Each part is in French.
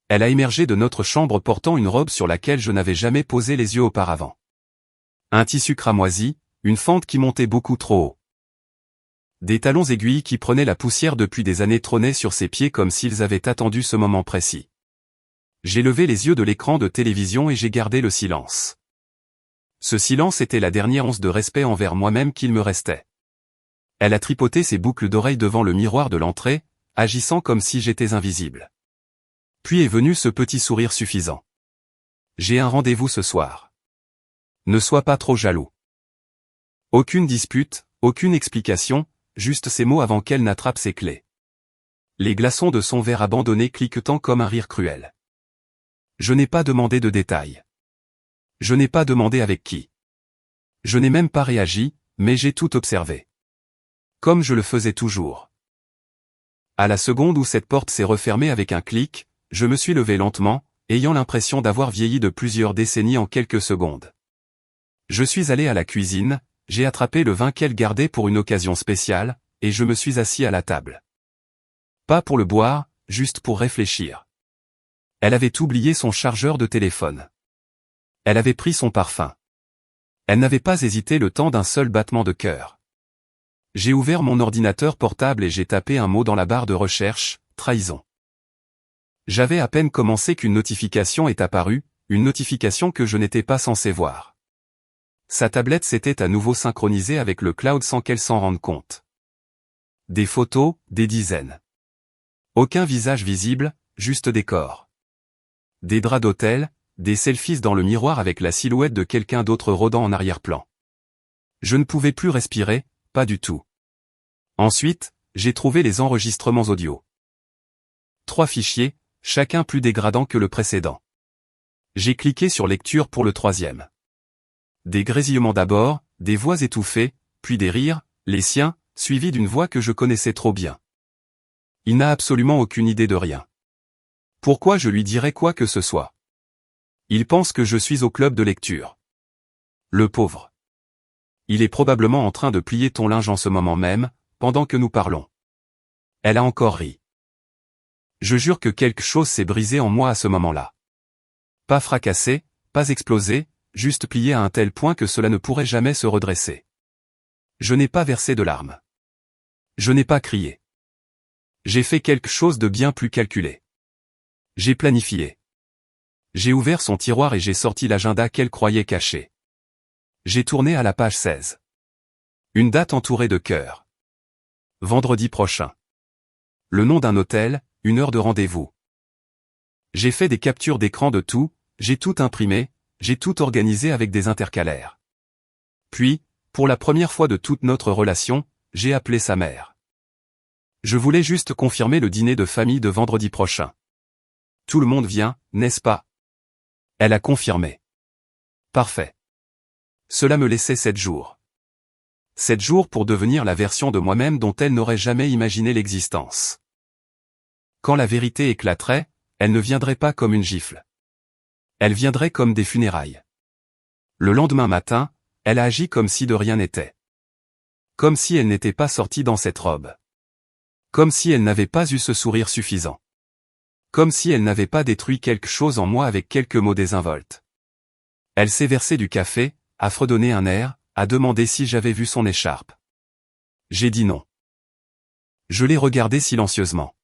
Elle a émergé de notre chambre portant une robe sur laquelle je n'avais jamais posé les yeux auparavant. Un tissu cramoisi, une fente qui montait beaucoup trop haut. Des talons aiguilles qui prenaient la poussière depuis des années trônaient sur ses pieds comme s'ils avaient attendu ce moment précis. J'ai levé les yeux de l'écran de télévision et j'ai gardé le silence. Ce silence était la dernière once de respect envers moi-même qu'il me restait. Elle a tripoté ses boucles d'oreilles devant le miroir de l'entrée, agissant comme si j'étais invisible. Puis est venu ce petit sourire suffisant. J'ai un rendez-vous ce soir. Ne sois pas trop jaloux. Aucune dispute, aucune explication, juste ces mots avant qu'elle n'attrape ses clés. Les glaçons de son verre abandonné cliquetant comme un rire cruel. Je n'ai pas demandé de détails. Je n'ai pas demandé avec qui. Je n'ai même pas réagi, mais j'ai tout observé. Comme je le faisais toujours. À la seconde où cette porte s'est refermée avec un clic, je me suis levé lentement, ayant l'impression d'avoir vieilli de plusieurs décennies en quelques secondes. Je suis allé à la cuisine, j'ai attrapé le vin qu'elle gardait pour une occasion spéciale, et je me suis assis à la table. Pas pour le boire, juste pour réfléchir. Elle avait oublié son chargeur de téléphone. Elle avait pris son parfum. Elle n'avait pas hésité le temps d'un seul battement de cœur. J'ai ouvert mon ordinateur portable et j'ai tapé un mot dans la barre de recherche, trahison. J'avais à peine commencé qu'une notification est apparue, une notification que je n'étais pas censé voir. Sa tablette s'était à nouveau synchronisée avec le cloud sans qu'elle s'en rende compte. Des photos, des dizaines. Aucun visage visible, juste des corps. Des draps d'hôtel, des selfies dans le miroir avec la silhouette de quelqu'un d'autre rôdant en arrière-plan. Je ne pouvais plus respirer, pas du tout. Ensuite, j'ai trouvé les enregistrements audio. 3 fichiers, chacun plus dégradant que le précédent. J'ai cliqué sur lecture pour le 3e. Des grésillements d'abord, des voix étouffées, puis des rires, les siens, suivis d'une voix que je connaissais trop bien. Il n'a absolument aucune idée de rien. Pourquoi je lui dirais quoi que ce soit? Il pense que je suis au club de lecture. Le pauvre. Il est probablement en train de plier ton linge en ce moment même, pendant que nous parlons. Elle a encore ri. Je jure que quelque chose s'est brisé en moi à ce moment-là. Pas fracassé, pas explosé, juste plié à un tel point que cela ne pourrait jamais se redresser. Je n'ai pas versé de larmes. Je n'ai pas crié. J'ai fait quelque chose de bien plus calculé. J'ai planifié. J'ai ouvert son tiroir et j'ai sorti l'agenda qu'elle croyait caché. J'ai tourné à la page 16. Une date entourée de cœurs. Vendredi prochain. Le nom d'un hôtel, une heure de rendez-vous. J'ai fait des captures d'écran de tout, j'ai tout imprimé, j'ai tout organisé avec des intercalaires. Puis, pour la première fois de toute notre relation, j'ai appelé sa mère. Je voulais juste confirmer le dîner de famille de vendredi prochain. Tout le monde vient, n'est-ce pas? Elle a confirmé. Parfait. Cela me laissait 7 jours. 7 jours pour devenir la version de moi-même dont elle n'aurait jamais imaginé l'existence. Quand la vérité éclaterait, elle ne viendrait pas comme une gifle. Elle viendrait comme des funérailles. Le lendemain matin, elle a agi comme si de rien n'était. Comme si elle n'était pas sortie dans cette robe. Comme si elle n'avait pas eu ce sourire suffisant. Comme si elle n'avait pas détruit quelque chose en moi avec quelques mots désinvoltes. Elle s'est versée du café, a fredonné un air, a demandé si j'avais vu son écharpe. J'ai dit non. Je l'ai regardée silencieusement.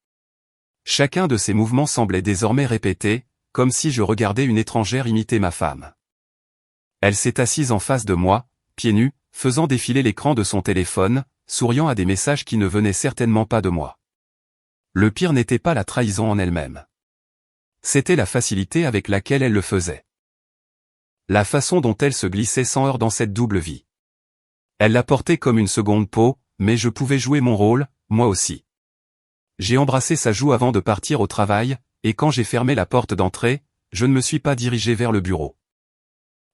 Chacun de ses mouvements semblait désormais répété, comme si je regardais une étrangère imiter ma femme. Elle s'est assise en face de moi, pieds nus, faisant défiler l'écran de son téléphone, souriant à des messages qui ne venaient certainement pas de moi. Le pire n'était pas la trahison en elle-même. C'était la facilité avec laquelle elle le faisait. La façon dont elle se glissait sans heurts dans cette double vie. Elle la portait comme une seconde peau, mais je pouvais jouer mon rôle, moi aussi. J'ai embrassé sa joue avant de partir au travail, et quand j'ai fermé la porte d'entrée, je ne me suis pas dirigé vers le bureau.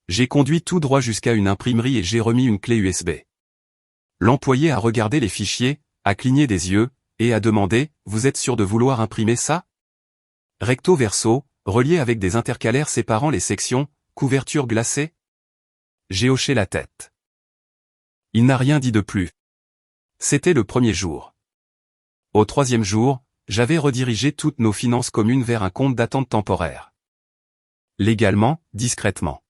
J'ai conduit tout droit jusqu'à une imprimerie et j'ai remis une clé USB. L'employé a regardé les fichiers, a cligné des yeux, et a demandé « Vous êtes sûr de vouloir imprimer ça ?» Recto verso, relié avec des intercalaires séparant les sections, couverture glacée. J'ai hoché la tête. Il n'a rien dit de plus. C'était le premier jour. Au 3e jour, j'avais redirigé toutes nos finances communes vers un compte d'attente temporaire. Légalement, discrètement.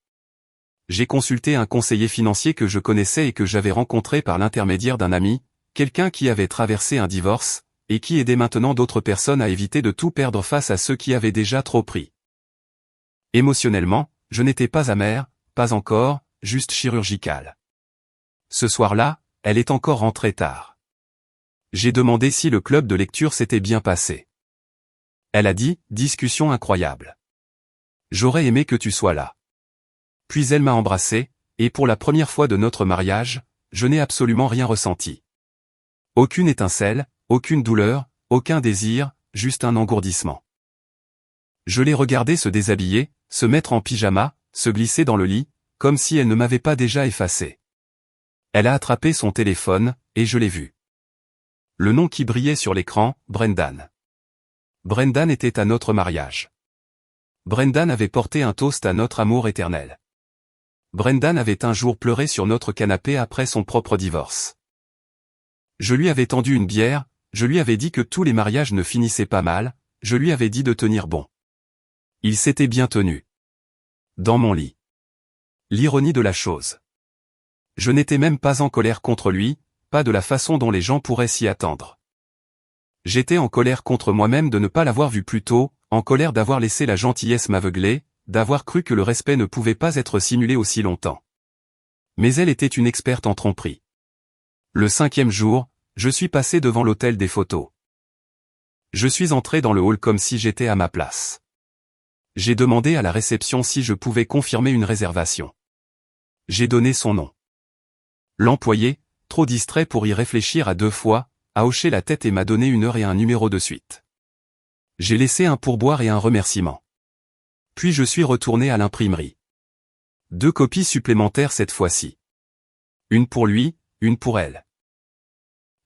J'ai consulté un conseiller financier que je connaissais et que j'avais rencontré par l'intermédiaire d'un ami, quelqu'un qui avait traversé un divorce, et qui aidait maintenant d'autres personnes à éviter de tout perdre face à ceux qui avaient déjà trop pris. Émotionnellement, je n'étais pas amer, pas encore, juste chirurgical. Ce soir-là, elle est encore rentrée tard. J'ai demandé si le club de lecture s'était bien passé. Elle a dit, discussion incroyable. J'aurais aimé que tu sois là. Puis elle m'a embrassé, et pour la première fois de notre mariage, je n'ai absolument rien ressenti. Aucune étincelle, aucune douleur, aucun désir, juste un engourdissement. Je l'ai regardée se déshabiller, se mettre en pyjama, se glisser dans le lit, comme si elle ne m'avait pas déjà effacé. Elle a attrapé son téléphone, et je l'ai vu. Le nom qui brillait sur l'écran, Brendan. Brendan était à notre mariage. Brendan avait porté un toast à notre amour éternel. Brendan avait un jour pleuré sur notre canapé après son propre divorce. Je lui avais tendu une bière, je lui avais dit que tous les mariages ne finissaient pas mal, je lui avais dit de tenir bon. Il s'était bien tenu. Dans mon lit. L'ironie de la chose. Je n'étais même pas en colère contre lui, pas de la façon dont les gens pourraient s'y attendre. J'étais en colère contre moi-même de ne pas l'avoir vu plus tôt, en colère d'avoir laissé la gentillesse m'aveugler, d'avoir cru que le respect ne pouvait pas être simulé aussi longtemps. Mais elle était une experte en tromperie. Le 5e jour, je suis passé devant l'hôtel des photos. Je suis entré dans le hall comme si j'étais à ma place. J'ai demandé à la réception si je pouvais confirmer une réservation. J'ai donné son nom. L'employé, trop distrait pour y réfléchir à 2 fois, a hoché la tête et m'a donné une heure et un numéro de suite. J'ai laissé un pourboire et un remerciement. Puis je suis retourné à l'imprimerie. 2 copies supplémentaires cette fois-ci. Une pour lui, une pour elle.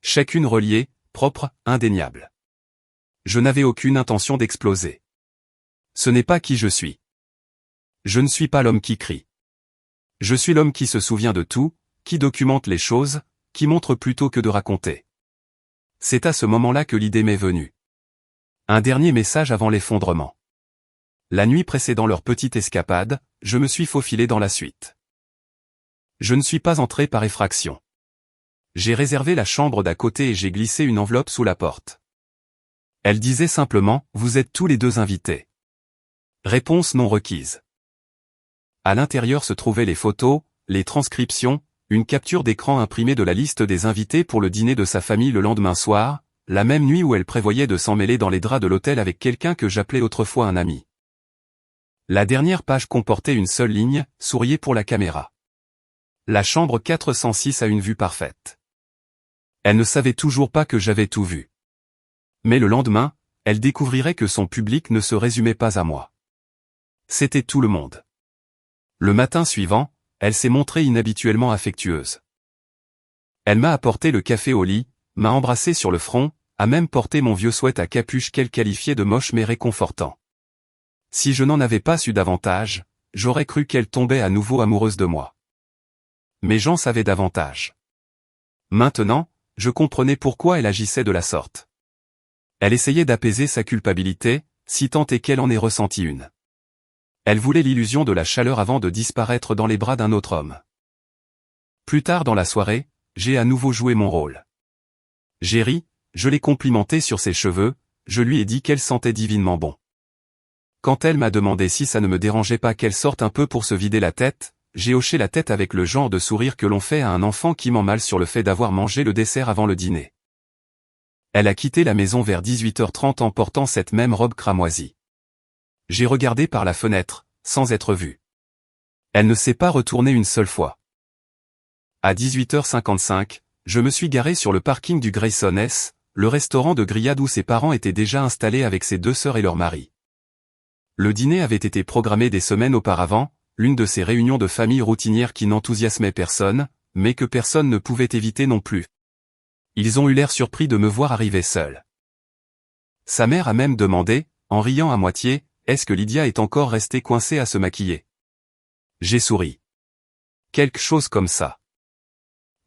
Chacune reliée, propre, indéniable. Je n'avais aucune intention d'exploser. Ce n'est pas qui je suis. Je ne suis pas l'homme qui crie. Je suis l'homme qui se souvient de tout, qui documente les choses, qui montre plutôt que de raconter. C'est à ce moment-là que l'idée m'est venue. Un dernier message avant l'effondrement. La nuit précédant leur petite escapade, je me suis faufilé dans la suite. Je ne suis pas entré par effraction. J'ai réservé la chambre d'à côté et j'ai glissé une enveloppe sous la porte. Elle disait simplement, vous êtes tous les 2 invités. Réponse non requise. À l'intérieur se trouvaient les photos, les transcriptions, une capture d'écran imprimée de la liste des invités pour le dîner de sa famille le lendemain soir, la même nuit où elle prévoyait de s'emmêler dans les draps de l'hôtel avec quelqu'un que j'appelais autrefois un ami. La dernière page comportait une seule ligne, souriez pour la caméra. La chambre 406 a une vue parfaite. Elle ne savait toujours pas que j'avais tout vu. Mais le lendemain, elle découvrirait que son public ne se résumait pas à moi. C'était tout le monde. Le matin suivant, elle s'est montrée inhabituellement affectueuse. Elle m'a apporté le café au lit, m'a embrassé sur le front, a même porté mon vieux sweat à capuche qu'elle qualifiait de moche mais réconfortant. Si je n'en avais pas su davantage, j'aurais cru qu'elle tombait à nouveau amoureuse de moi. Mais j'en savais davantage. Maintenant, je comprenais pourquoi elle agissait de la sorte. Elle essayait d'apaiser sa culpabilité, si tant est qu'elle en ait ressenti une. Elle voulait l'illusion de la chaleur avant de disparaître dans les bras d'un autre homme. Plus tard dans la soirée, j'ai à nouveau joué mon rôle. J'ai ri, je l'ai complimenté sur ses cheveux, je lui ai dit qu'elle sentait divinement bon. Quand elle m'a demandé si ça ne me dérangeait pas qu'elle sorte un peu pour se vider la tête, j'ai hoché la tête avec le genre de sourire que l'on fait à un enfant qui ment mal sur le fait d'avoir mangé le dessert avant le dîner. Elle a quitté la maison vers 18h30 en portant cette même robe cramoisie. J'ai regardé par la fenêtre, sans être vu. Elle ne s'est pas retournée une seule fois. À 18h55, je me suis garé sur le parking du Grayson S, le restaurant de grillade où ses parents étaient déjà installés avec ses 2 sœurs et leur mari. Le dîner avait été programmé des semaines auparavant, l'une de ces réunions de famille routinières qui n'enthousiasmaient personne, mais que personne ne pouvait éviter non plus. Ils ont eu l'air surpris de me voir arriver seul. Sa mère a même demandé, en riant à moitié, est-ce que Lydia est encore restée coincée à se maquiller? J'ai souri. Quelque chose comme ça.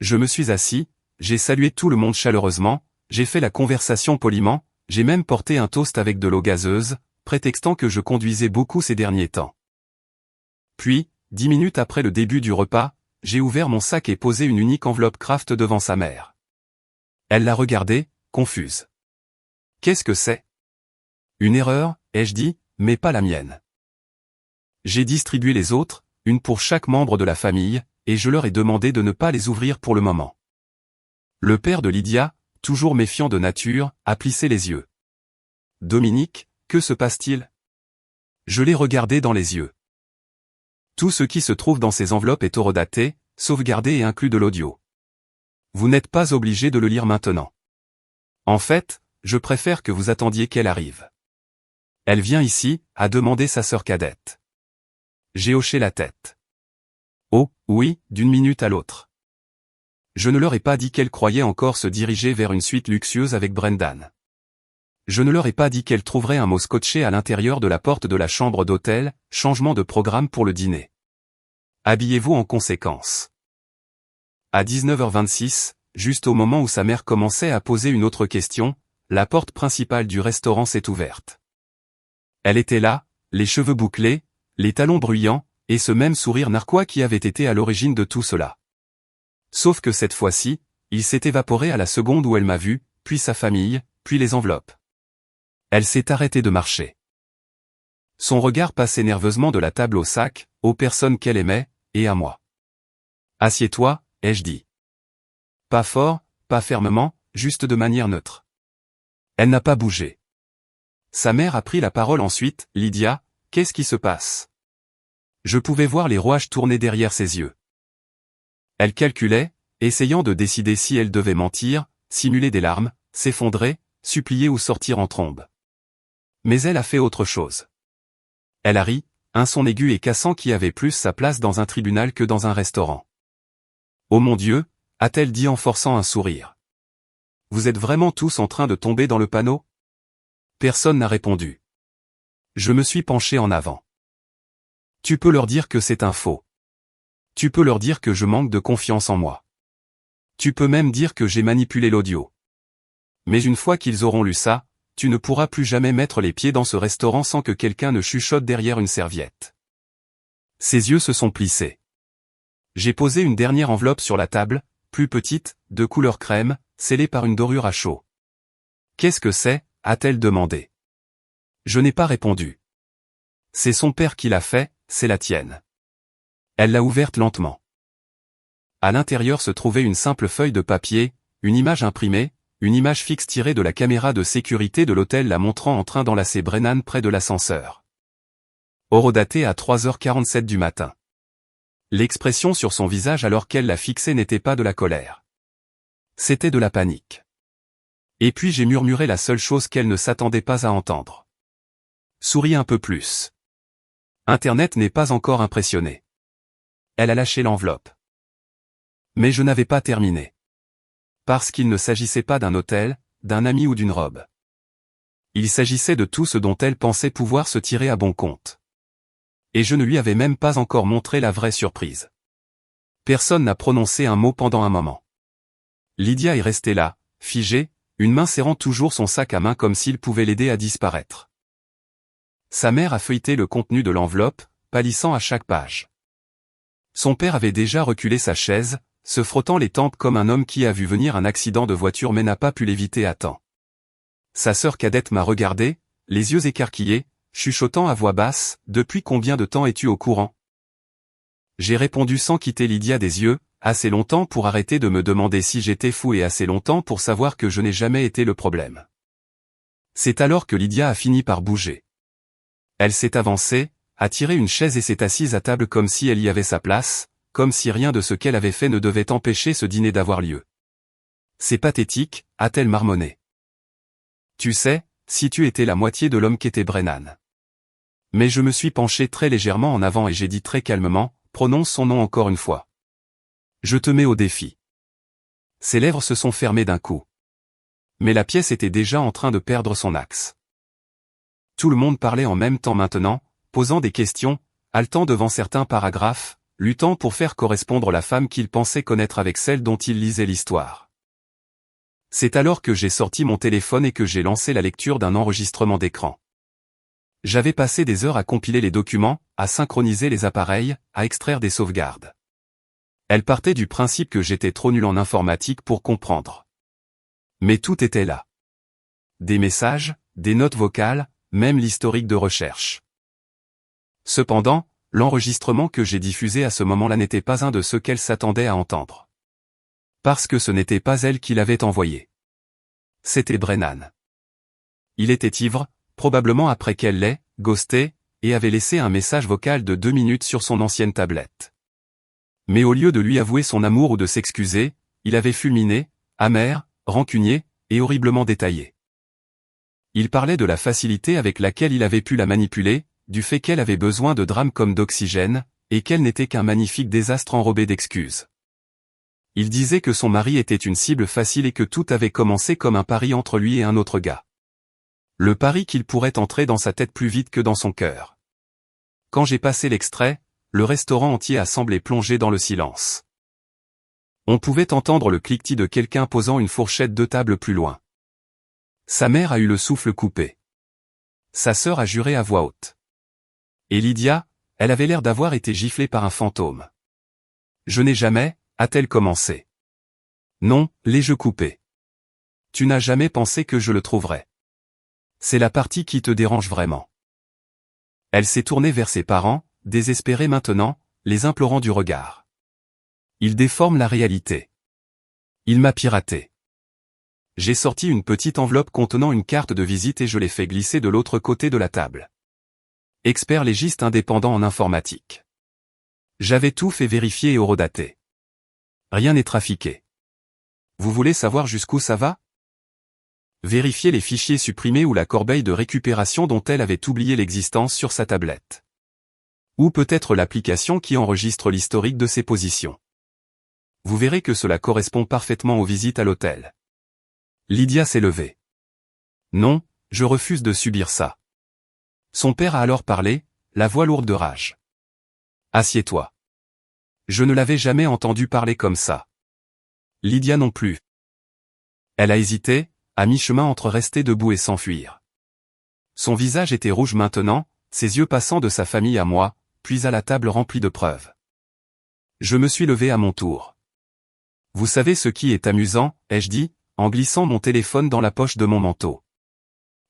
Je me suis assis, j'ai salué tout le monde chaleureusement, j'ai fait la conversation poliment, j'ai même porté un toast avec de l'eau gazeuse, prétextant que je conduisais beaucoup ces derniers temps. Puis, 10 minutes après le début du repas, j'ai ouvert mon sac et posé une unique enveloppe Kraft devant sa mère. Elle l'a regardée, confuse. « Qu'est-ce que c'est ? » « Une erreur, ai-je dit, mais pas la mienne. » J'ai distribué les autres, une pour chaque membre de la famille, et je leur ai demandé de ne pas les ouvrir pour le moment. Le père de Lydia, toujours méfiant de nature, a plissé les yeux. « Dominique, que se passe-t-il » Je l'ai regardé dans les yeux. Tout ce qui se trouve dans ces enveloppes est horodaté, sauvegardé et inclut de l'audio. Vous n'êtes pas obligé de le lire maintenant. En fait, je préfère que vous attendiez qu'elle arrive. Elle vient ici, a demandé sa sœur cadette. J'ai hoché la tête. Oh, oui, d'une minute à l'autre. Je ne leur ai pas dit qu'elle croyait encore se diriger vers une suite luxueuse avec Brendan. Je ne leur ai pas dit qu'elle trouverait un mot scotché à l'intérieur de la porte de la chambre d'hôtel, changement de programme pour le dîner. Habillez-vous en conséquence. À 19h26, juste au moment où sa mère commençait à poser une autre question, la porte principale du restaurant s'est ouverte. Elle était là, les cheveux bouclés, les talons bruyants, et ce même sourire narquois qui avait été à l'origine de tout cela. Sauf que cette fois-ci, il s'est évaporé à la seconde où elle m'a vu, puis sa famille, puis les enveloppes. Elle s'est arrêtée de marcher. Son regard passait nerveusement de la table au sac, aux personnes qu'elle aimait, et à moi. « Assieds-toi » ai-je dit. Pas fort, pas fermement, juste de manière neutre. Elle n'a pas bougé. Sa mère a pris la parole ensuite. « Lydia, qu'est-ce qui se passe ?» Je pouvais voir les rouages tourner derrière ses yeux. Elle calculait, essayant de décider si elle devait mentir, simuler des larmes, s'effondrer, supplier ou sortir en trombe. Mais elle a fait autre chose. Elle a ri, un son aigu et cassant qui avait plus sa place dans un tribunal que dans un restaurant. « Oh mon Dieu » a-t-elle dit en forçant un sourire. « Vous êtes vraiment tous en train de tomber dans le panneau ?» Personne n'a répondu. Je me suis penché en avant. « Tu peux leur dire que c'est un faux. Tu peux leur dire que je manque de confiance en moi. Tu peux même dire que j'ai manipulé l'audio. Mais une fois qu'ils auront lu ça, tu ne pourras plus jamais mettre les pieds dans ce restaurant sans que quelqu'un ne chuchote derrière une serviette. » Ses yeux se sont plissés. J'ai posé une dernière enveloppe sur la table, plus petite, de couleur crème, scellée par une dorure à chaud. « Qu'est-ce que c'est » a-t-elle demandé. Je n'ai pas répondu. C'est son père qui l'a fait, c'est la tienne. Elle l'a ouverte lentement. À l'intérieur se trouvait une simple feuille de papier, une image imprimée, une image fixe tirée de la caméra de sécurité de l'hôtel la montrant en train d'enlacer Brennan près de l'ascenseur. Horodaté à 3h47 du matin. L'expression sur son visage alors qu'elle l'a fixée n'était pas de la colère. C'était de la panique. Et puis j'ai murmuré la seule chose qu'elle ne s'attendait pas à entendre. Souris un peu plus. Internet n'est pas encore impressionné. Elle a lâché l'enveloppe. Mais je n'avais pas terminé. Parce qu'il ne s'agissait pas d'un hôtel, d'un ami ou d'une robe. Il s'agissait de tout ce dont elle pensait pouvoir se tirer à bon compte. Et je ne lui avais même pas encore montré la vraie surprise. Personne n'a prononcé un mot pendant un moment. Lydia est restée là, figée, une main serrant toujours son sac à main comme s'il pouvait l'aider à disparaître. Sa mère a feuilleté le contenu de l'enveloppe, pâlissant à chaque page. Son père avait déjà reculé sa chaise, se frottant les tempes comme un homme qui a vu venir un accident de voiture mais n'a pas pu l'éviter à temps. Sa sœur cadette m'a regardé, les yeux écarquillés, chuchotant à voix basse, « Depuis combien de temps es-tu au courant ?» J'ai répondu sans quitter Lydia des yeux, assez longtemps pour arrêter de me demander si j'étais fou et assez longtemps pour savoir que je n'ai jamais été le problème. C'est alors que Lydia a fini par bouger. Elle s'est avancée, a tiré une chaise et s'est assise à table comme si elle y avait sa place, comme si rien de ce qu'elle avait fait ne devait empêcher ce dîner d'avoir lieu. « C'est pathétique » a-t-elle marmonné. « Tu sais, si tu étais la moitié de l'homme qu'était Brennan. » Mais je me suis penché très légèrement en avant et j'ai dit très calmement, « Prononce son nom encore une fois. » Je te mets au défi. Ses lèvres se sont fermées d'un coup. Mais la pièce était déjà en train de perdre son axe. Tout le monde parlait en même temps maintenant, posant des questions, haletant devant certains paragraphes, luttant pour faire correspondre la femme qu'il pensait connaître avec celle dont il lisait l'histoire. C'est alors que j'ai sorti mon téléphone et que j'ai lancé la lecture d'un enregistrement d'écran. J'avais passé des heures à compiler les documents, à synchroniser les appareils, à extraire des sauvegardes. Elle partait du principe que j'étais trop nul en informatique pour comprendre. Mais tout était là. Des messages, des notes vocales, même l'historique de recherche. Cependant, l'enregistrement que j'ai diffusé à ce moment-là n'était pas un de ceux qu'elle s'attendait à entendre. Parce que ce n'était pas elle qui l'avait envoyé. C'était Brennan. Il était ivre, probablement après qu'elle l'ait ghosté, et avait laissé un message vocal de 2 minutes sur son ancienne tablette. Mais au lieu de lui avouer son amour ou de s'excuser, il avait fulminé, amer, rancunier, et horriblement détaillé. Il parlait de la facilité avec laquelle il avait pu la manipuler, du fait qu'elle avait besoin de drames comme d'oxygène, et qu'elle n'était qu'un magnifique désastre enrobé d'excuses. Il disait que son mari était une cible facile et que tout avait commencé comme un pari entre lui et un autre gars. Le pari qu'il pourrait entrer dans sa tête plus vite que dans son cœur. Quand j'ai passé l'extrait, le restaurant entier a semblé plongé dans le silence. On pouvait entendre le cliquetis de quelqu'un posant une fourchette 2 tables plus loin. Sa mère a eu le souffle coupé. Sa sœur a juré à voix haute. Et Lydia, elle avait l'air d'avoir été giflée par un fantôme. Je n'ai jamais, a-t-elle commencé. Non, les jeux coupés. Tu n'as jamais pensé que je le trouverais. C'est la partie qui te dérange vraiment. Elle s'est tournée vers ses parents, désespérée maintenant, les implorant du regard. Il déforme la réalité. Il m'a piraté. J'ai sorti une petite enveloppe contenant une carte de visite et je l'ai fait glisser de l'autre côté de la table. Expert légiste indépendant en informatique. J'avais tout fait vérifier et horodater. Rien n'est trafiqué. Vous voulez savoir jusqu'où ça va? Vérifier les fichiers supprimés ou la corbeille de récupération dont elle avait oublié l'existence sur sa tablette. Ou peut-être l'application qui enregistre l'historique de ses positions. Vous verrez que cela correspond parfaitement aux visites à l'hôtel. Lydia s'est levée. Non, je refuse de subir ça. Son père a alors parlé, la voix lourde de rage. Assieds-toi. Je ne l'avais jamais entendu parler comme ça. Lydia non plus. Elle a hésité, à mi-chemin entre rester debout et s'enfuir. Son visage était rouge maintenant, ses yeux passant de sa famille à moi, puis à la table remplie de preuves. Je me suis levé à mon tour. Vous savez ce qui est amusant, ai-je dit, en glissant mon téléphone dans la poche de mon manteau.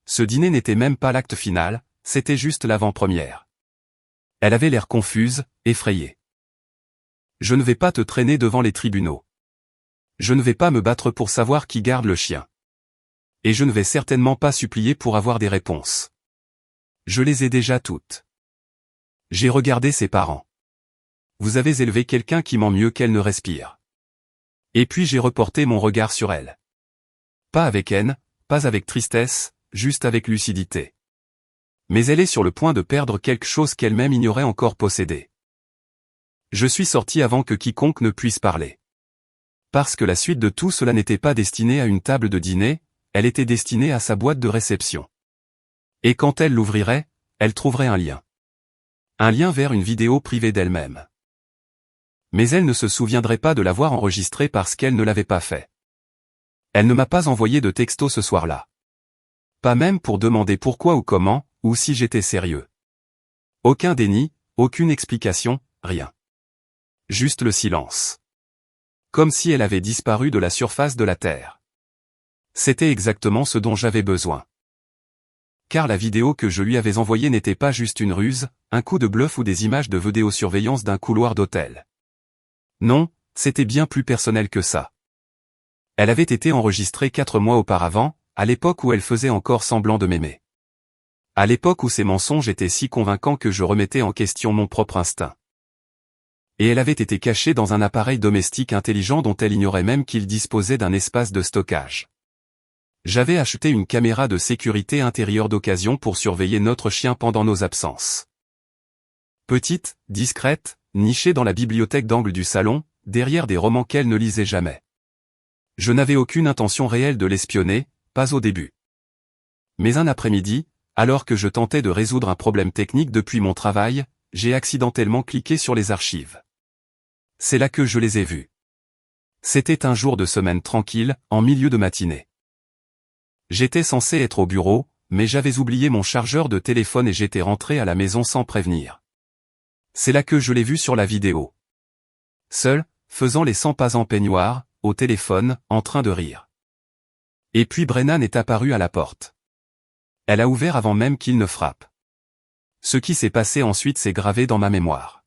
Ce dîner n'était même pas l'acte final, c'était juste l'avant-première. Elle avait l'air confuse, effrayée. Je ne vais pas te traîner devant les tribunaux. Je ne vais pas me battre pour savoir qui garde le chien. Et je ne vais certainement pas supplier pour avoir des réponses. Je les ai déjà toutes. J'ai regardé ses parents. Vous avez élevé quelqu'un qui ment mieux qu'elle ne respire. Et puis j'ai reporté mon regard sur elle. Pas avec haine, pas avec tristesse, juste avec lucidité. Mais elle est sur le point de perdre quelque chose qu'elle-même ignorait encore posséder. Je suis sorti avant que quiconque ne puisse parler. Parce que la suite de tout cela n'était pas destinée à une table de dîner, elle était destinée à sa boîte de réception. Et quand elle l'ouvrirait, elle trouverait un lien. Un lien vers une vidéo privée d'elle-même. Mais elle ne se souviendrait pas de l'avoir enregistrée parce qu'elle ne l'avait pas fait. Elle ne m'a pas envoyé de texto ce soir-là. Pas même pour demander pourquoi ou comment, ou si j'étais sérieux. Aucun déni, aucune explication, rien. Juste le silence. Comme si elle avait disparu de la surface de la Terre. C'était exactement ce dont j'avais besoin. Car la vidéo que je lui avais envoyée n'était pas juste une ruse, un coup de bluff ou des images de vidéosurveillance d'un couloir d'hôtel. Non, c'était bien plus personnel que ça. Elle avait été enregistrée 4 mois auparavant, à l'époque où elle faisait encore semblant de m'aimer. À l'époque où ses mensonges étaient si convaincants que je remettais en question mon propre instinct. Et elle avait été cachée dans un appareil domestique intelligent dont elle ignorait même qu'il disposait d'un espace de stockage. J'avais acheté une caméra de sécurité intérieure d'occasion pour surveiller notre chien pendant nos absences. Petite, discrète, nichée dans la bibliothèque d'angle du salon, derrière des romans qu'elle ne lisait jamais. Je n'avais aucune intention réelle de l'espionner, pas au début. Mais un après-midi, alors que je tentais de résoudre un problème technique depuis mon travail, j'ai accidentellement cliqué sur les archives. C'est là que je les ai vus. C'était un jour de semaine tranquille, en milieu de matinée. J'étais censé être au bureau, mais j'avais oublié mon chargeur de téléphone et j'étais rentré à la maison sans prévenir. C'est là que je l'ai vue sur la vidéo. Seule, faisant les 100 pas en peignoir, au téléphone, en train de rire. Et puis Brennan est apparu à la porte. Elle a ouvert avant même qu'il ne frappe. Ce qui s'est passé ensuite s'est gravé dans ma mémoire.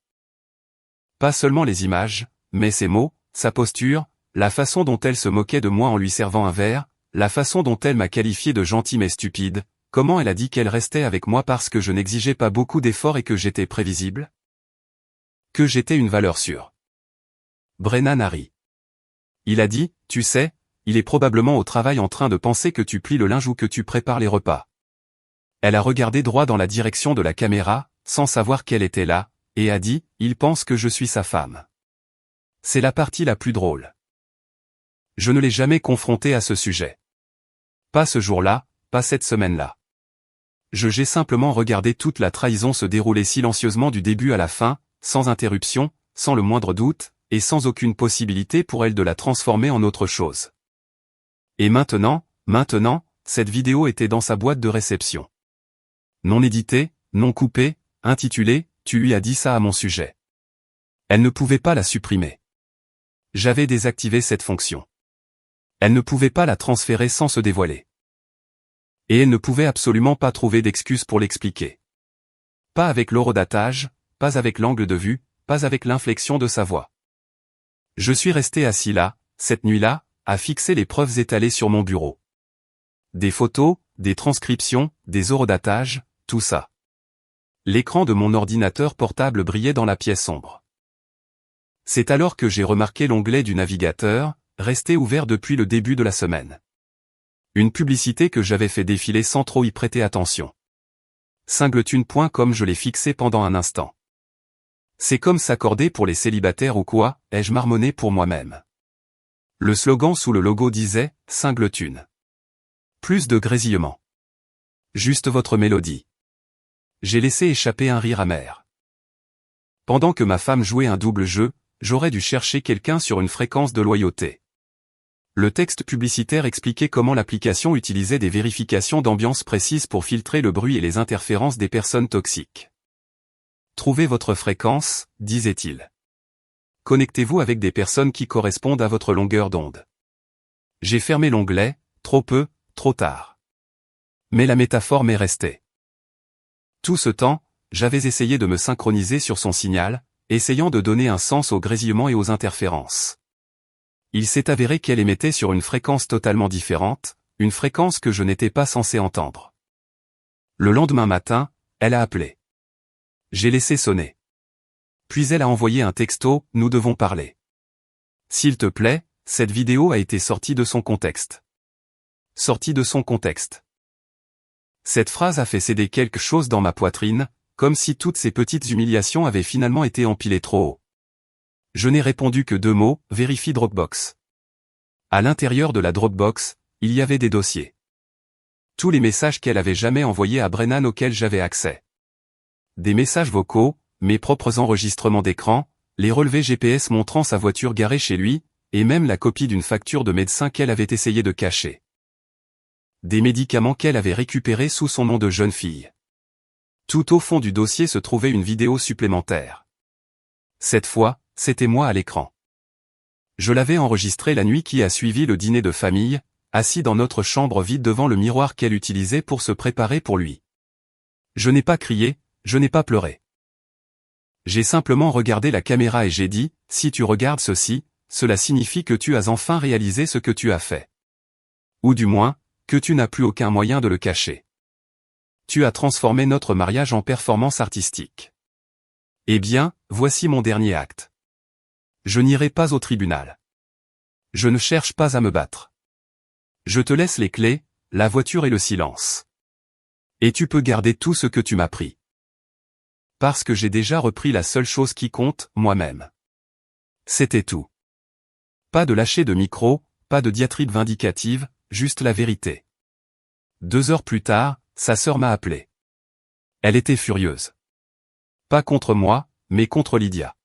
Pas seulement les images, mais ses mots, sa posture, la façon dont elle se moquait de moi en lui servant un verre, la façon dont elle m'a qualifié de gentil mais stupide, comment elle a dit qu'elle restait avec moi parce que je n'exigeais pas beaucoup d'efforts et que j'étais prévisible. Que j'étais une valeur sûre. Brennan a ri. Il a dit, tu sais, il est probablement au travail en train de penser que tu plies le linge ou que tu prépares les repas. Elle a regardé droit dans la direction de la caméra, sans savoir qu'elle était là, et a dit, il pense que je suis sa femme. C'est la partie la plus drôle. Je ne l'ai jamais confronté à ce sujet. Pas ce jour-là, pas cette semaine-là. J'ai simplement regardé toute la trahison se dérouler silencieusement du début à la fin, sans interruption, sans le moindre doute, et sans aucune possibilité pour elle de la transformer en autre chose. Et maintenant, cette vidéo était dans sa boîte de réception. Non éditée, non coupée, intitulée « Tu lui as dit ça à mon sujet ». Elle ne pouvait pas la supprimer. J'avais désactivé cette fonction. Elle ne pouvait pas la transférer sans se dévoiler. Et elle ne pouvait absolument pas trouver d'excuse pour l'expliquer. Pas avec l'horodatage, pas avec l'angle de vue, pas avec l'inflexion de sa voix. Je suis resté assis là, cette nuit-là, à fixer les preuves étalées sur mon bureau. Des photos, des transcriptions, des horodatages, tout ça. L'écran de mon ordinateur portable brillait dans la pièce sombre. C'est alors que j'ai remarqué l'onglet du navigateur, resté ouvert depuis le début de la semaine. Une publicité que j'avais fait défiler sans trop y prêter attention. Singleton.com, je l'ai fixé pendant un instant. C'est comme s'accorder pour les célibataires ou quoi, ai-je marmonné pour moi-même. Le slogan sous le logo disait « Singleton ». Plus de grésillement. Juste votre mélodie. J'ai laissé échapper un rire amer. Pendant que ma femme jouait un double jeu, j'aurais dû chercher quelqu'un sur une fréquence de loyauté. Le texte publicitaire expliquait comment l'application utilisait des vérifications d'ambiance précises pour filtrer le bruit et les interférences des personnes toxiques. Trouvez votre fréquence, disait-il. Connectez-vous avec des personnes qui correspondent à votre longueur d'onde. J'ai fermé l'onglet, trop peu, trop tard. Mais la métaphore m'est restée. Tout ce temps, j'avais essayé de me synchroniser sur son signal, essayant de donner un sens aux grésillements et aux interférences. Il s'est avéré qu'elle émettait sur une fréquence totalement différente, une fréquence que je n'étais pas censé entendre. Le lendemain matin, elle a appelé. J'ai laissé sonner. Puis elle a envoyé un texto, nous devons parler. S'il te plaît, cette vidéo a été sortie de son contexte. Sortie de son contexte. Cette phrase a fait céder quelque chose dans ma poitrine, comme si toutes ces petites humiliations avaient finalement été empilées trop haut. Je n'ai répondu que 2 mots, vérifie Dropbox. À l'intérieur de la Dropbox, il y avait des dossiers. Tous les messages qu'elle avait jamais envoyés à Brennan auxquels j'avais accès. Des messages vocaux, mes propres enregistrements d'écran, les relevés GPS montrant sa voiture garée chez lui, et même la copie d'une facture de médecin qu'elle avait essayé de cacher. Des médicaments qu'elle avait récupérés sous son nom de jeune fille. Tout au fond du dossier se trouvait une vidéo supplémentaire. Cette fois, c'était moi à l'écran. Je l'avais enregistrée la nuit qui a suivi le dîner de famille, assis dans notre chambre vide devant le miroir qu'elle utilisait pour se préparer pour lui. Je n'ai pas crié, je n'ai pas pleuré. J'ai simplement regardé la caméra et j'ai dit, si tu regardes ceci, cela signifie que tu as enfin réalisé ce que tu as fait. Ou du moins, que tu n'as plus aucun moyen de le cacher. Tu as transformé notre mariage en performance artistique. Eh bien, voici mon dernier acte. Je n'irai pas au tribunal. Je ne cherche pas à me battre. Je te laisse les clés, la voiture et le silence. Et tu peux garder tout ce que tu m'as pris. Parce que j'ai déjà repris la seule chose qui compte, moi-même. C'était tout. Pas de lâcher de micro, pas de diatribe vindicative, juste la vérité. 2 heures plus tard, sa sœur m'a appelé. Elle était furieuse. Pas contre moi, mais contre Lydia.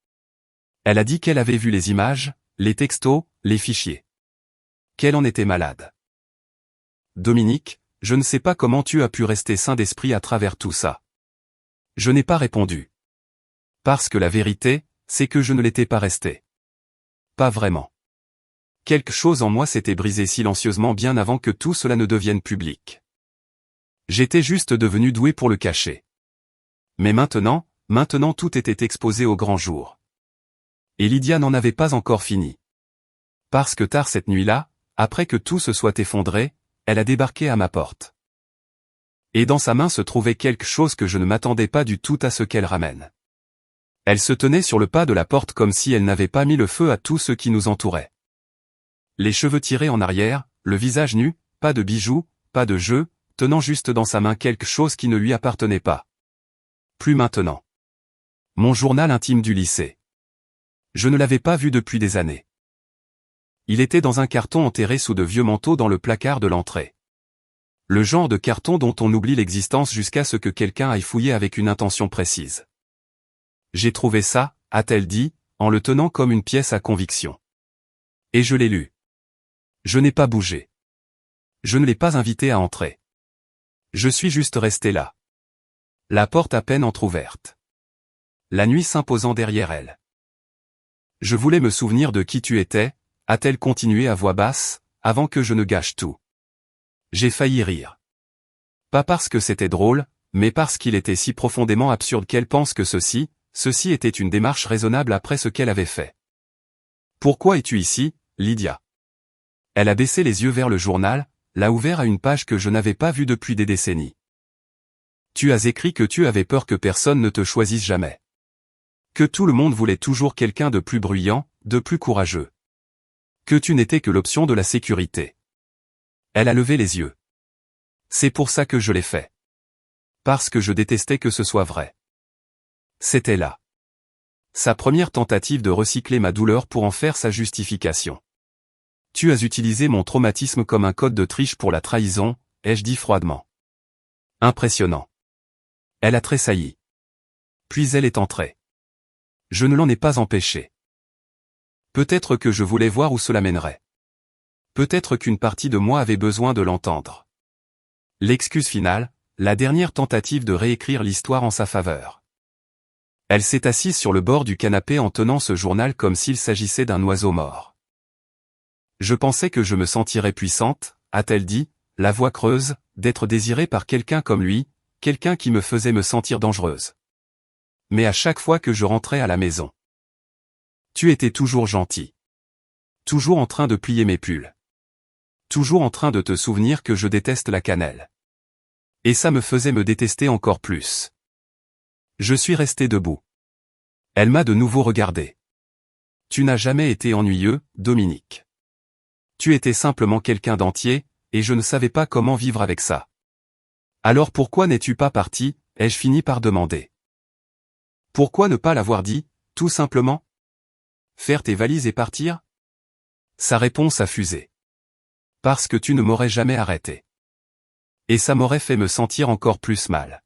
Elle a dit qu'elle avait vu les images, les textos, les fichiers. Qu'elle en était malade. Dominique, je ne sais pas comment tu as pu rester sain d'esprit à travers tout ça. Je n'ai pas répondu. Parce que la vérité, c'est que je ne l'étais pas resté. Pas vraiment. Quelque chose en moi s'était brisé silencieusement bien avant que tout cela ne devienne public. J'étais juste devenu doué pour le cacher. Mais maintenant tout était exposé au grand jour. Et Lydia n'en avait pas encore fini. Parce que tard cette nuit-là, après que tout se soit effondré, elle a débarqué à ma porte. Et dans sa main se trouvait quelque chose que je ne m'attendais pas du tout à ce qu'elle ramène. Elle se tenait sur le pas de la porte comme si elle n'avait pas mis le feu à tout ce qui nous entourait. Les cheveux tirés en arrière, le visage nu, pas de bijoux, pas de jeu, tenant juste dans sa main quelque chose qui ne lui appartenait pas. Plus maintenant. Mon journal intime du lycée. Je ne l'avais pas vu depuis des années. Il était dans un carton enterré sous de vieux manteaux dans le placard de l'entrée. Le genre de carton dont on oublie l'existence jusqu'à ce que quelqu'un aille fouiller avec une intention précise. J'ai trouvé ça, a-t-elle dit, en le tenant comme une pièce à conviction. Et je l'ai lu. Je n'ai pas bougé. Je ne l'ai pas invité à entrer. Je suis juste resté là. La porte à peine entr'ouverte. La nuit s'imposant derrière elle. Je voulais me souvenir de qui tu étais, a-t-elle continué à voix basse, avant que je ne gâche tout. J'ai failli rire. Pas parce que c'était drôle, mais parce qu'il était si profondément absurde qu'elle pense que ceci était une démarche raisonnable après ce qu'elle avait fait. Pourquoi es-tu ici, Lydia? Elle a baissé les yeux vers le journal, l'a ouvert à une page que je n'avais pas vue depuis des décennies. Tu as écrit que tu avais peur que personne ne te choisisse jamais. Que tout le monde voulait toujours quelqu'un de plus bruyant, de plus courageux. Que tu n'étais que l'option de la sécurité. Elle a levé les yeux. C'est pour ça que je l'ai fait. Parce que je détestais que ce soit vrai. C'était là. Sa première tentative de recycler ma douleur pour en faire sa justification. Tu as utilisé mon traumatisme comme un code de triche pour la trahison, ai-je dit froidement. Impressionnant. Elle a tressailli. Puis elle est entrée. Je ne l'en ai pas empêché. Peut-être que je voulais voir où cela mènerait. Peut-être qu'une partie de moi avait besoin de l'entendre. L'excuse finale, la dernière tentative de réécrire l'histoire en sa faveur. Elle s'est assise sur le bord du canapé en tenant ce journal comme s'il s'agissait d'un oiseau mort. Je pensais que je me sentirais puissante, a-t-elle dit, la voix creuse, d'être désirée par quelqu'un comme lui, quelqu'un qui me faisait me sentir dangereuse. Mais à chaque fois que je rentrais à la maison. Tu étais toujours gentil. Toujours en train de plier mes pulls. Toujours en train de te souvenir que je déteste la cannelle. Et ça me faisait me détester encore plus. Je suis resté debout. Elle m'a de nouveau regardé. Tu n'as jamais été ennuyeux, Dominique. Tu étais simplement quelqu'un d'entier, et je ne savais pas comment vivre avec ça. Alors pourquoi n'es-tu pas parti, ai-je fini par demander. Pourquoi ne pas l'avoir dit, tout simplement? Faire tes valises et partir? Sa réponse a fusé. Parce que tu ne m'aurais jamais arrêté. Et ça m'aurait fait me sentir encore plus mal.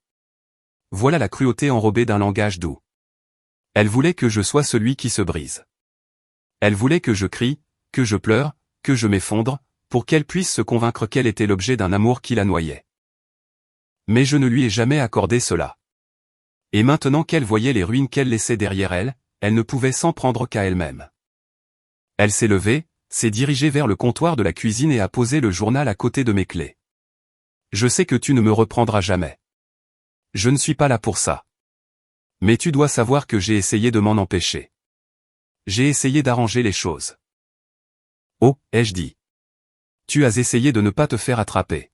Voilà la cruauté enrobée d'un langage doux. Elle voulait que je sois celui qui se brise. Elle voulait que je crie, que je pleure, que je m'effondre, pour qu'elle puisse se convaincre qu'elle était l'objet d'un amour qui la noyait. Mais je ne lui ai jamais accordé cela. Et maintenant qu'elle voyait les ruines qu'elle laissait derrière elle, elle ne pouvait s'en prendre qu'à elle-même. Elle s'est levée, s'est dirigée vers le comptoir de la cuisine et a posé le journal à côté de mes clés. Je sais que tu ne me reprendras jamais. Je ne suis pas là pour ça. Mais tu dois savoir que j'ai essayé de m'en empêcher. J'ai essayé d'arranger les choses. Oh, ai-je dit. Tu as essayé de ne pas te faire attraper.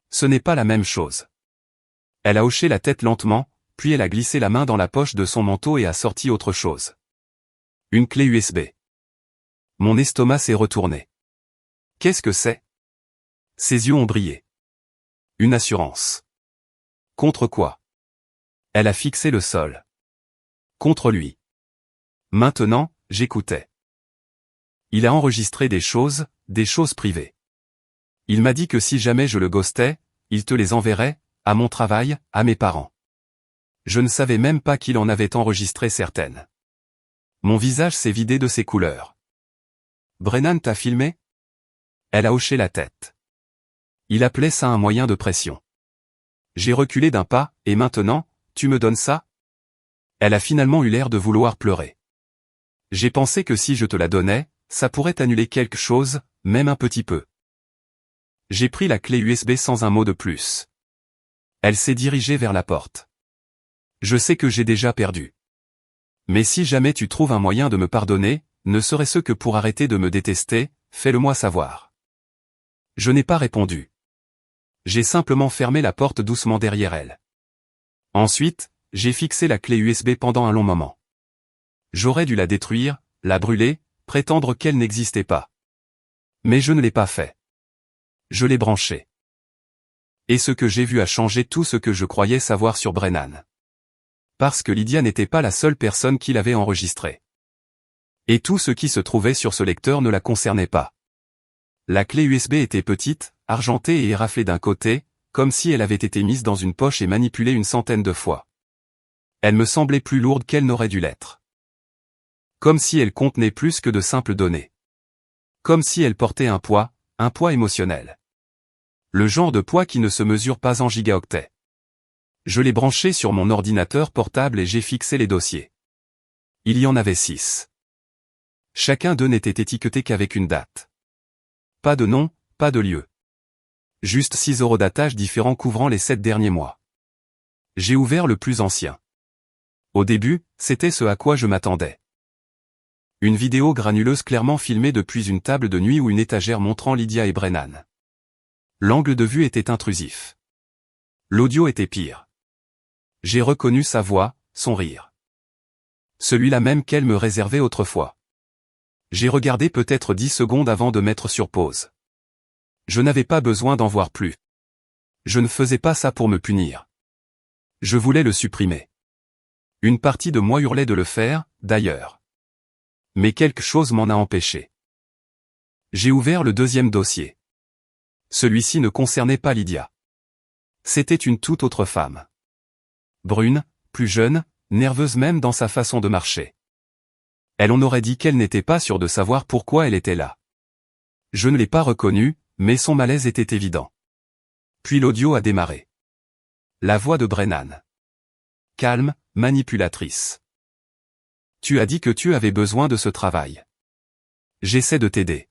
Ce n'est pas la même chose. Elle a hoché la tête lentement, puis elle a glissé la main dans la poche de son manteau et a sorti autre chose. Une clé USB. Mon estomac s'est retourné. Qu'est-ce que c'est? Ses yeux ont brillé. Une assurance. Contre quoi? Elle a fixé le sol. Contre lui. Maintenant, j'écoutais. Il a enregistré des choses privées. Il m'a dit que si jamais je le ghostais, il te les enverrait, à mon travail, à mes parents. Je ne savais même pas qu'il en avait enregistré certaines. Mon visage s'est vidé de ses couleurs. Brennan t'a filmé? Elle a hoché la tête. Il appelait ça un moyen de pression. J'ai reculé d'un pas, et maintenant, tu me donnes ça? Elle a finalement eu l'air de vouloir pleurer. J'ai pensé que si je te la donnais, ça pourrait annuler quelque chose, même un petit peu. J'ai pris la clé USB sans un mot de plus. Elle s'est dirigée vers la porte. Je sais que j'ai déjà perdu. Mais si jamais tu trouves un moyen de me pardonner, ne serait-ce que pour arrêter de me détester, fais-le-moi savoir. Je n'ai pas répondu. J'ai simplement fermé la porte doucement derrière elle. Ensuite, j'ai fixé la clé USB pendant un long moment. J'aurais dû la détruire, la brûler, prétendre qu'elle n'existait pas. Mais je ne l'ai pas fait. Je l'ai branchée. Et ce que j'ai vu a changé tout ce que je croyais savoir sur Brennan. Parce que Lydia n'était pas la seule personne qui l'avait enregistrée. Et tout ce qui se trouvait sur ce lecteur ne la concernait pas. La clé USB était petite, argentée et éraflée d'un côté, comme si elle avait été mise dans une poche et manipulée une centaine de fois. Elle me semblait plus lourde qu'elle n'aurait dû l'être. Comme si elle contenait plus que de simples données. Comme si elle portait un poids émotionnel. Le genre de poids qui ne se mesure pas en gigaoctets. Je l'ai branché sur mon ordinateur portable et j'ai fixé les dossiers. Il y en avait 6. Chacun d'eux n'était étiqueté qu'avec une date. Pas de nom, pas de lieu. Juste 6 horodatage différents couvrant les 7 derniers mois. J'ai ouvert le plus ancien. Au début, c'était ce à quoi je m'attendais. Une vidéo granuleuse clairement filmée depuis une table de nuit ou une étagère montrant Lydia et Brennan. L'angle de vue était intrusif. L'audio était pire. J'ai reconnu sa voix, son rire. Celui-là même qu'elle me réservait autrefois. J'ai regardé peut-être 10 secondes avant de mettre sur pause. Je n'avais pas besoin d'en voir plus. Je ne faisais pas ça pour me punir. Je voulais le supprimer. Une partie de moi hurlait de le faire, d'ailleurs. Mais quelque chose m'en a empêché. J'ai ouvert le deuxième dossier. Celui-ci ne concernait pas Lydia. C'était une toute autre femme. Brune, plus jeune, nerveuse même dans sa façon de marcher. Elle en aurait dit qu'elle n'était pas sûre de savoir pourquoi elle était là. Je ne l'ai pas reconnue, mais son malaise était évident. Puis l'audio a démarré. La voix de Brennan. Calme, manipulatrice. Tu as dit que tu avais besoin de ce travail. J'essaie de t'aider.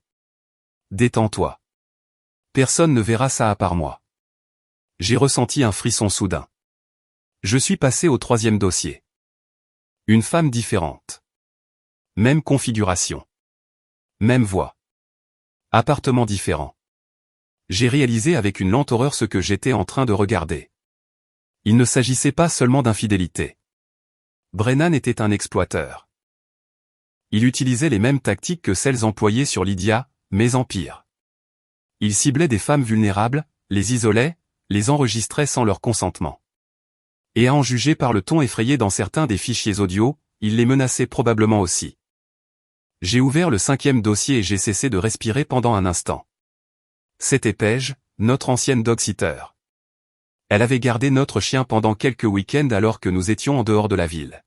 Détends-toi. Personne ne verra ça à part moi. J'ai ressenti un frisson soudain. Je suis passé au 3e dossier. Une femme différente. Même configuration. Même voix. Appartement différent. J'ai réalisé avec une lente horreur ce que j'étais en train de regarder. Il ne s'agissait pas seulement d'infidélité. Brennan était un exploiteur. Il utilisait les mêmes tactiques que celles employées sur Lydia, mais en pire. Il ciblait des femmes vulnérables, les isolait, les enregistrait sans leur consentement. Et à en juger par le ton effrayé dans certains des fichiers audio, il les menaçait probablement aussi. J'ai ouvert le 5e dossier et j'ai cessé de respirer pendant un instant. C'était Paige, notre ancienne dog-sitter. Elle avait gardé notre chien pendant quelques week-ends alors que nous étions en dehors de la ville.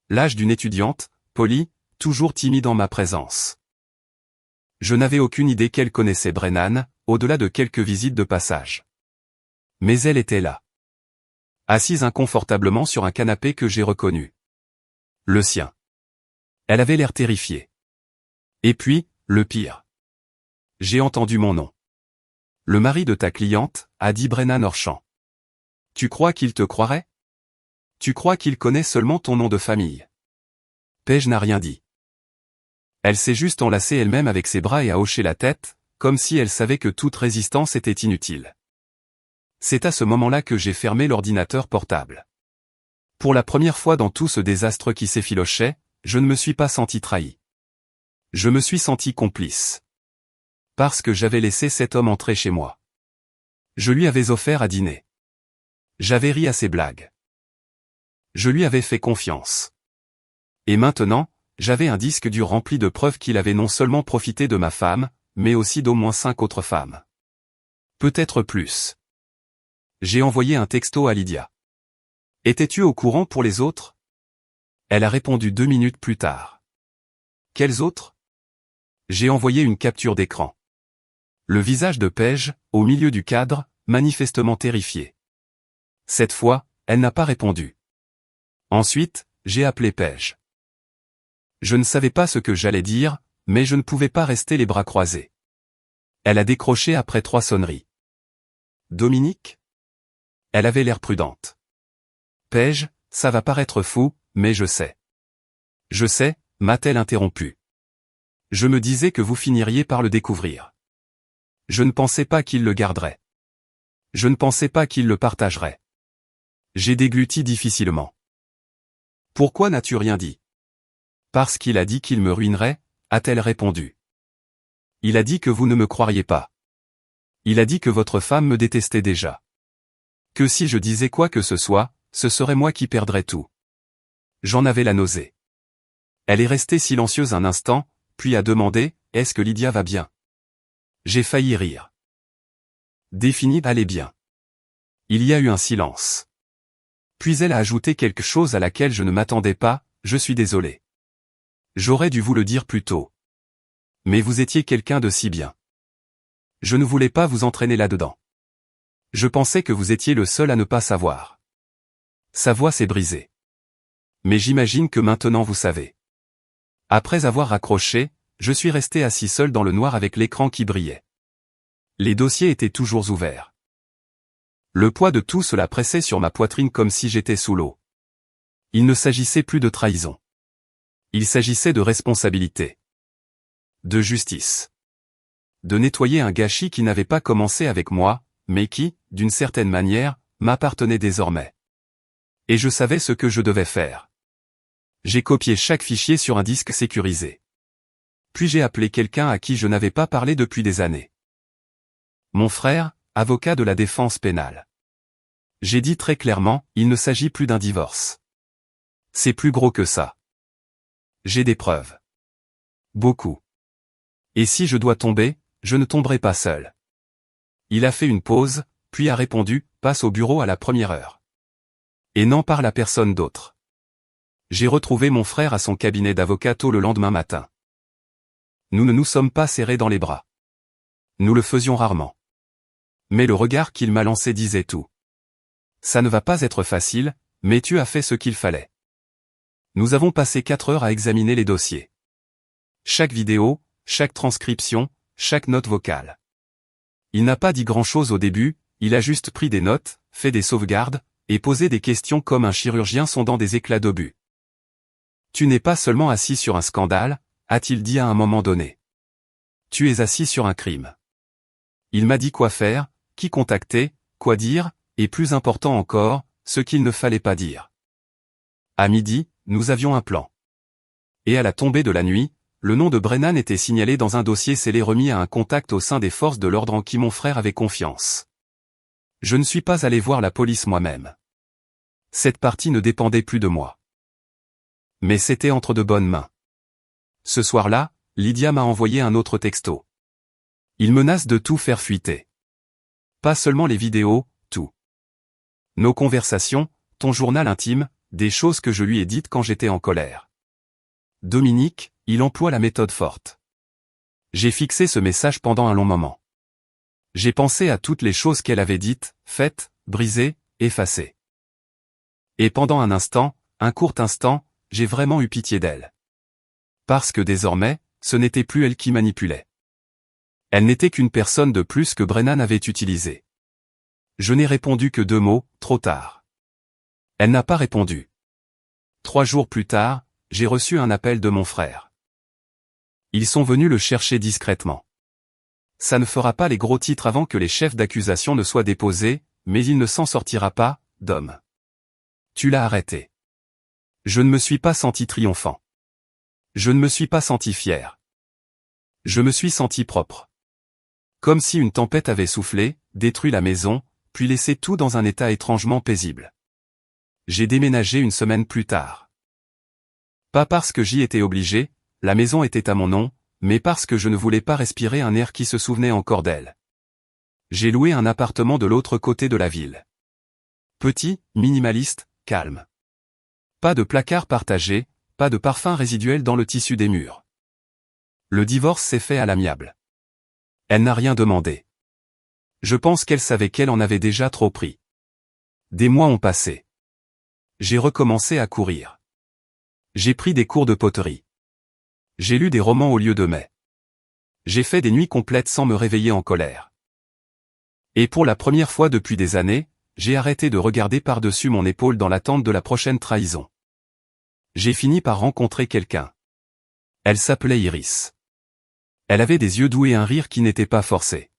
L'âge d'une étudiante, polie, toujours timide en ma présence. Je n'avais aucune idée qu'elle connaissait Brennan, au-delà de quelques visites de passage. Mais elle était là. Assise inconfortablement sur un canapé que j'ai reconnu. Le sien. Elle avait l'air terrifiée. Et puis, le pire. J'ai entendu mon nom. Le mari de ta cliente, a dit Brennan hors champ. Tu crois qu'il te croirait? Tu crois qu'il connaît seulement ton nom de famille? Paige n'a rien dit. Elle s'est juste enlacée elle-même avec ses bras et a hoché la tête, comme si elle savait que toute résistance était inutile. C'est à ce moment-là que j'ai fermé l'ordinateur portable. Pour la première fois dans tout ce désastre qui s'effilochait, je ne me suis pas senti trahi. Je me suis senti complice. Parce que j'avais laissé cet homme entrer chez moi. Je lui avais offert à dîner. J'avais ri à ses blagues. Je lui avais fait confiance. Et maintenant, j'avais un disque dur rempli de preuves qu'il avait non seulement profité de ma femme, mais aussi d'au moins 5 autres femmes. Peut-être plus. J'ai envoyé un texto à Lydia. Étais-tu au courant pour les autres? Elle a répondu 2 minutes plus tard. Quels autres? J'ai envoyé une capture d'écran. Le visage de Paige, au milieu du cadre, manifestement terrifié. Cette fois, elle n'a pas répondu. Ensuite, j'ai appelé Paige. Je ne savais pas ce que j'allais dire, mais je ne pouvais pas rester les bras croisés. Elle a décroché après 3 sonneries. Dominique? Elle avait l'air prudente. Paige, ça va paraître fou, mais je sais. Je sais, m'a-t-elle interrompu. Je me disais que vous finiriez par le découvrir. Je ne pensais pas qu'il le garderait. Je ne pensais pas qu'il le partagerait. J'ai dégluti difficilement. Pourquoi n'as-tu rien dit? Parce qu'il a dit qu'il me ruinerait, a-t-elle répondu. Il a dit que vous ne me croiriez pas. Il a dit que votre femme me détestait déjà. Que si je disais quoi que ce soit, ce serait moi qui perdrais tout. J'en avais la nausée. Elle est restée silencieuse un instant, puis a demandé, « Est-ce que Lydia va bien ?» J'ai failli rire. Défini allait bien. Il y a eu un silence. Puis elle a ajouté quelque chose à laquelle je ne m'attendais pas, « Je suis désolé. J'aurais dû vous le dire plus tôt. Mais vous étiez quelqu'un de si bien. Je ne voulais pas vous entraîner là-dedans. Je pensais que vous étiez le seul à ne pas savoir. » Sa voix s'est brisée. Mais j'imagine que maintenant vous savez. Après avoir raccroché, je suis resté assis seul dans le noir avec l'écran qui brillait. Les dossiers étaient toujours ouverts. Le poids de tout cela pressait sur ma poitrine comme si j'étais sous l'eau. Il ne s'agissait plus de trahison. Il s'agissait de responsabilité. De justice. De nettoyer un gâchis qui n'avait pas commencé avec moi, mais qui, d'une certaine manière, m'appartenait désormais. Et je savais ce que je devais faire. J'ai copié chaque fichier sur un disque sécurisé. Puis j'ai appelé quelqu'un à qui je n'avais pas parlé depuis des années. Mon frère, avocat de la défense pénale. J'ai dit très clairement, il ne s'agit plus d'un divorce. C'est plus gros que ça. J'ai des preuves. Beaucoup. Et si je dois tomber, je ne tomberai pas seul. Il a fait une pause, puis a répondu, passe au bureau à la première heure. Et n'en parle à personne d'autre. J'ai retrouvé mon frère à son cabinet d'avocat tôt le lendemain matin. Nous ne nous sommes pas serrés dans les bras. Nous le faisions rarement. Mais le regard qu'il m'a lancé disait tout. Ça ne va pas être facile, mais tu as fait ce qu'il fallait. Nous avons passé 4 heures à examiner les dossiers. Chaque vidéo, chaque transcription, chaque note vocale. Il n'a pas dit grand-chose au début, il a juste pris des notes, fait des sauvegardes, et posé des questions comme un chirurgien sondant des éclats d'obus. Tu n'es pas seulement assis sur un scandale, a-t-il dit à un moment donné. Tu es assis sur un crime. Il m'a dit quoi faire, qui contacter, quoi dire, et plus important encore, ce qu'il ne fallait pas dire. À midi, nous avions un plan. Et à la tombée de la nuit, le nom de Brennan était signalé dans un dossier scellé remis à un contact au sein des forces de l'ordre en qui mon frère avait confiance. Je ne suis pas allé voir la police moi-même. Cette partie ne dépendait plus de moi. Mais c'était entre de bonnes mains. Ce soir-là, Lydia m'a envoyé un autre texto. Il menace de tout faire fuiter. Pas seulement les vidéos, tout. Nos conversations, ton journal intime, des choses que je lui ai dites quand j'étais en colère. Dominique, il emploie la méthode forte. J'ai fixé ce message pendant un long moment. J'ai pensé à toutes les choses qu'elle avait dites, faites, brisées, effacées. Et pendant un court instant, j'ai vraiment eu pitié d'elle. Parce que désormais, ce n'était plus elle qui manipulait. Elle n'était qu'une personne de plus que Brennan avait utilisée. Je n'ai répondu que 2 mots, trop tard. Elle n'a pas répondu. 3 jours plus tard, j'ai reçu un appel de mon frère. Ils sont venus le chercher discrètement. Ça ne fera pas les gros titres avant que les chefs d'accusation ne soient déposés, mais il ne s'en sortira pas, Dom. Tu l'as arrêté. Je ne me suis pas senti triomphant. Je ne me suis pas senti fier. Je me suis senti propre. Comme si une tempête avait soufflé, détruit la maison, puis laissé tout dans un état étrangement paisible. J'ai déménagé une semaine plus tard. Pas parce que j'y étais obligé, la maison était à mon nom, mais parce que je ne voulais pas respirer un air qui se souvenait encore d'elle. J'ai loué un appartement de l'autre côté de la ville. Petit, minimaliste, calme. Pas de placard partagé, pas de parfum résiduel dans le tissu des murs. Le divorce s'est fait à l'amiable. Elle n'a rien demandé. Je pense qu'elle savait qu'elle en avait déjà trop pris. Des mois ont passé. J'ai recommencé à courir. J'ai pris des cours de poterie. J'ai lu des romans au lieu de mai. J'ai fait des nuits complètes sans me réveiller en colère. Et pour la première fois depuis des années, j'ai arrêté de regarder par-dessus mon épaule dans l'attente de la prochaine trahison. J'ai fini par rencontrer quelqu'un. Elle s'appelait Iris. Elle avait des yeux doux et un rire qui n'était pas forcé.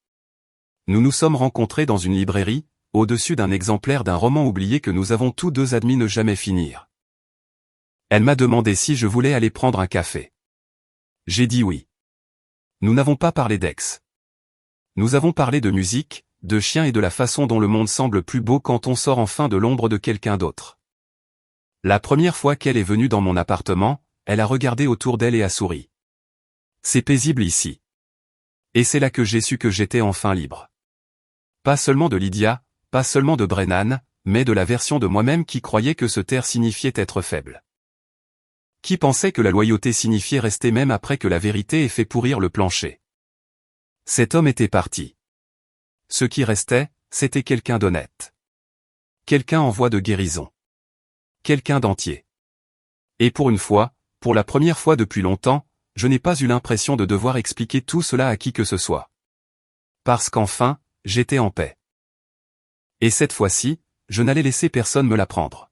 Nous nous sommes rencontrés dans une librairie, au-dessus d'un exemplaire d'un roman oublié que nous avons tous deux admis ne jamais finir. Elle m'a demandé si je voulais aller prendre un café. J'ai dit oui. Nous n'avons pas parlé d'ex. Nous avons parlé de musique, de chiens et de la façon dont le monde semble plus beau quand on sort enfin de l'ombre de quelqu'un d'autre. La première fois qu'elle est venue dans mon appartement, elle a regardé autour d'elle et a souri. C'est paisible ici. Et c'est là que j'ai su que j'étais enfin libre. Pas seulement de Lydia, pas seulement de Brennan, mais de la version de moi-même qui croyait que se taire signifiait être faible. Qui pensait que la loyauté signifiait rester même après que la vérité ait fait pourrir le plancher. Cet homme était parti. Ce qui restait, c'était quelqu'un d'honnête. Quelqu'un en voie de guérison. Quelqu'un d'entier. Et pour une fois, pour la première fois depuis longtemps, je n'ai pas eu l'impression de devoir expliquer tout cela à qui que ce soit. Parce qu'enfin, j'étais en paix. Et cette fois-ci, je n'allais laisser personne me l'apprendre.